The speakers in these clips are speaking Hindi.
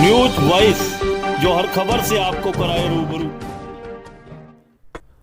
न्यूज वॉइस, जो हर खबर से आपको कराए रूबरू।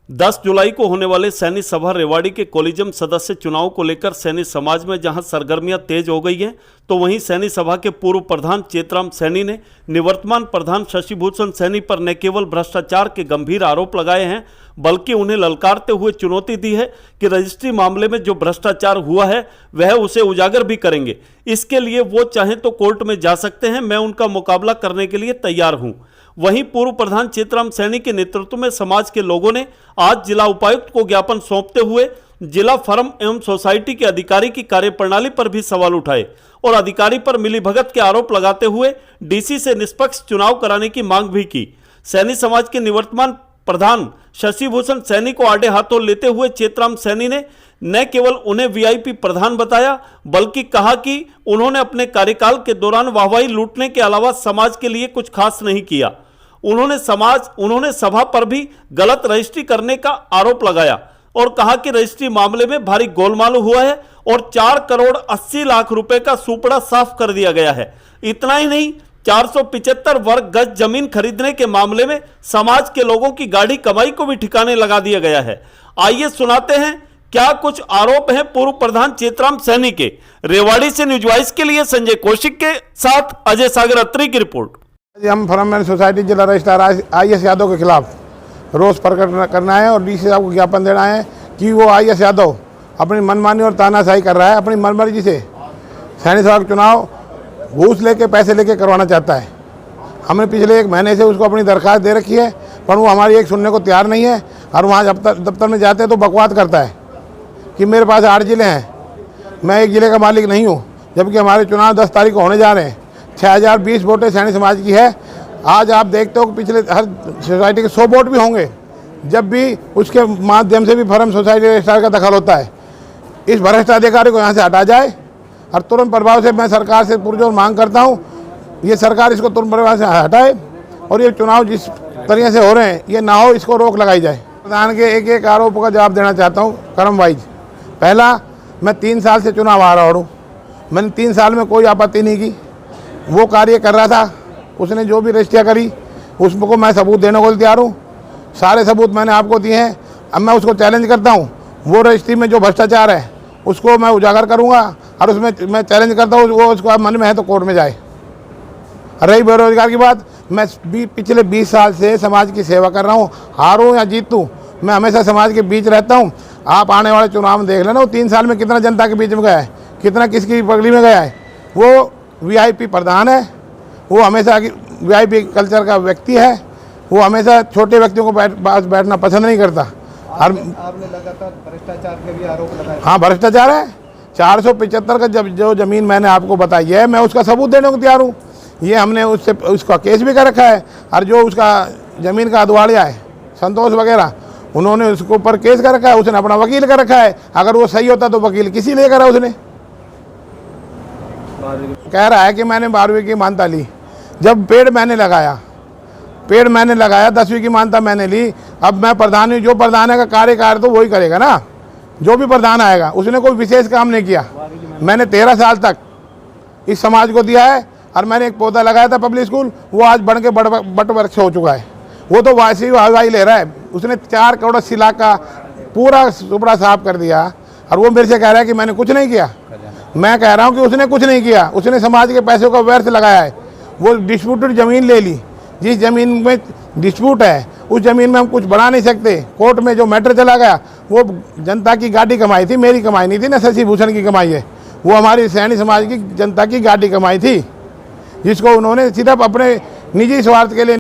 10 जुलाई को होने वाले सैनी सभा रेवाड़ी के कोलिजियम सदस्य चुनाव को लेकर सैनी समाज में जहां सरगर्मियां तेज हो गई हैं, तो वहीं सैनी सभा के पूर्व प्रधान चेतराम सैनी ने निवर्तमान प्रधान शशि भूषण सैनी पर न केवल भ्रष्टाचार के गंभीर आरोप लगाए हैं, बल्कि उन्हें ललकारते हुए चुनौती दी है कि रजिस्ट्री मामले में जो भ्रष्टाचार हुआ है वह उसे उजागर भी करेंगे। इसके लिए वो चाहें तो कोर्ट में जा सकते हैं, मैं उनका मुकाबला करने के लिए तैयार हूं। वहीं पूर्व प्रधान चेतराम सैनी के नेतृत्व में समाज के लोगों ने आज जिला उपायुक्त को ज्ञापन सौंपते हुए जिला फर्म एवं सोसाइटी के अधिकारी की कार्यप्रणाली पर भी सवाल उठाए और अधिकारी पर मिलीभगत के आरोप लगाते हुए डीसी से निष्पक्ष चुनाव कराने की मांग भी की। सैनी समाज के निवर्तमान प्रधान शशि भूषण सैनी को आड़े हाथों लेते हुए चेतराम सैनी ने न केवल उन्हें वीआईपी प्रधान बताया, बल्कि कहा कि उन्होंने अपने कार्यकाल के दौरान वाहवाही लूटने के अलावा समाज के लिए कुछ खास नहीं किया। उन्होंने सभा पर भी गलत रजिस्ट्री करने का आरोप लगाया और कहा कि रजिस्ट्री मामले में भारी गोलमाल हुआ है और 4 करोड़ 80 लाख रुपए का सुपड़ा साफ कर दिया गया है। इतना ही नहीं, 475 वर्ग गज जमीन खरीदने के मामले में समाज के लोगों की गाढ़ी कमाई को भी ठिकाने लगा दिया गया है। आइए सुनाते हैं क्या कुछ आरोप हैं पूर्व प्रधान चेतराम सैनी के। रेवाड़ी से न्यूज वॉइस के लिए संजय कौशिक के साथ अजय सागर अत्री की रिपोर्ट। हम फर्म एंड सोसाइटी जिला रजिस्ट्रार IS यादव के खिलाफ रोष प्रकट करना है और डीसी साहब को ज्ञापन देना है कि वो IS यादव अपनी मनमानी और तानाशाही कर रहा है। अपनी मनमर्जी से सैनी सभा का चुनाव घूस लेके पैसे लेके करवाना चाहता है। हमने पिछले 1 महीने से उसको अपनी दरखास्त दे रखी है, पर वो हमारी एक सुनने को तैयार नहीं है। और वहाँ दफ्तर में जाते हैं तो बकवास करता है कि मेरे पास 8 जिले हैं, मैं एक ज़िले का मालिक नहीं हूँ, जबकि हमारे चुनाव 10 तारीख को होने जा रहे हैं। 6020 वोटें सैनी समाज की है। आज आप देखते हो कि पिछले हर सोसाइटी के 100 वोट भी होंगे, जब भी उसके माध्यम से भी फर्म सोसाइटी रजिस्ट्रार का दखल होता है। इस भ्रष्ट अधिकारी को यहाँ से हटा जाए और तुरंत प्रभाव से मैं सरकार से पुरजोर मांग करता हूँ, ये सरकार इसको तुरंत प्रभाव से हटाए और ये चुनाव जिस तरीके से हो रहे हैं ये ना हो, इसको रोक लगाई जाए। प्रधान के एक आरोप का जवाब देना चाहता हूँ क्रम वाइज। पहला, मैं 3 साल से चुनाव आ रहा हूँ, मैंने 3 साल में कोई आपत्ति नहीं की। वो कार्य कर रहा था, उसने जो भी रजिस्ट्रियाँ करी उसको मैं सबूत देने को तैयार हूँ। सारे सबूत मैंने आपको दिए हैं। अब मैं उसको चैलेंज करता हूँ, वो रजिस्ट्री में जो भ्रष्टाचार है उसको मैं उजागर करूँगा और उसमें मैं चैलेंज करता हूँ वो उसको मन में है तो कोर्ट में जाए। रही बेरोजगार की बात, मैं पिछले 20 साल से समाज की सेवा कर रहा हूँ। हारूँ या जीतूँ, मैं हमेशा समाज के बीच रहता हूँ। आप आने वाले चुनाव में देख लेना, वो 3 साल में कितना जनता के बीच में गया है, कितना किसकी पगड़ी में गया है। वो वीआईपी प्रधान है, वो हमेशा वीआईपी कल्चर का व्यक्ति है, वो हमेशा छोटे व्यक्तियों को पास बैठना पसंद नहीं करता। आपने लगातार भ्रष्टाचार के भी आरोप लगाए। हाँ, भ्रष्टाचार है। 475 का जो ज़मीन मैंने आपको बताई है, मैं उसका सबूत देने को तैयार हूँ। ये हमने उसका केस भी कर रखा है। और जो उसका ज़मीन का अदवाड़िया है संतोष वगैरह, उन्होंने उसके ऊपर केस कर रखा है, उसने अपना वकील कर रखा है। अगर वो सही होता तो वकील किसी ले करा उसने। कह रहा है कि मैंने 12वीं की मान्यता ली, जब पेड़ मैंने लगाया 10वीं की मान्यता मैंने ली। अब मैं प्रधान हूँ, जो प्रधान है का कार्यकाल तो वही करेगा ना, जो भी प्रधान आएगा। उसने कोई विशेष काम नहीं किया। मैंने 13 साल तक इस समाज को दिया है और मैंने एक पौधा लगाया था पब्लिक स्कूल, वो आज बढ़ के बट वृक्ष हो चुका है। वो तो वासी वाई ले रहा है। उसने 4 करोड़ 80 लाख का पूरा सुपड़ा साफ कर दिया और वो मेरे से कह रहा है कि मैंने कुछ नहीं किया। मैं कह रहा हूँ कि उसने कुछ नहीं किया, उसने समाज के पैसों का व्यर्थ लगाया है। वो डिस्प्यूटेड ज़मीन ले ली, जिस ज़मीन में डिस्प्यूट है उस ज़मीन में हम कुछ बढ़ा नहीं सकते। कोर्ट में जो मैटर चला गया वो जनता की गाड़ी कमाई थी, मेरी कमाई नहीं थी ना, शशि भूषण की कमाई है। वो हमारी सैनी समाज की जनता की गाड़ी कमाई थी, जिसको उन्होंने सिर्फ अपने निजी स्वार्थ के लिए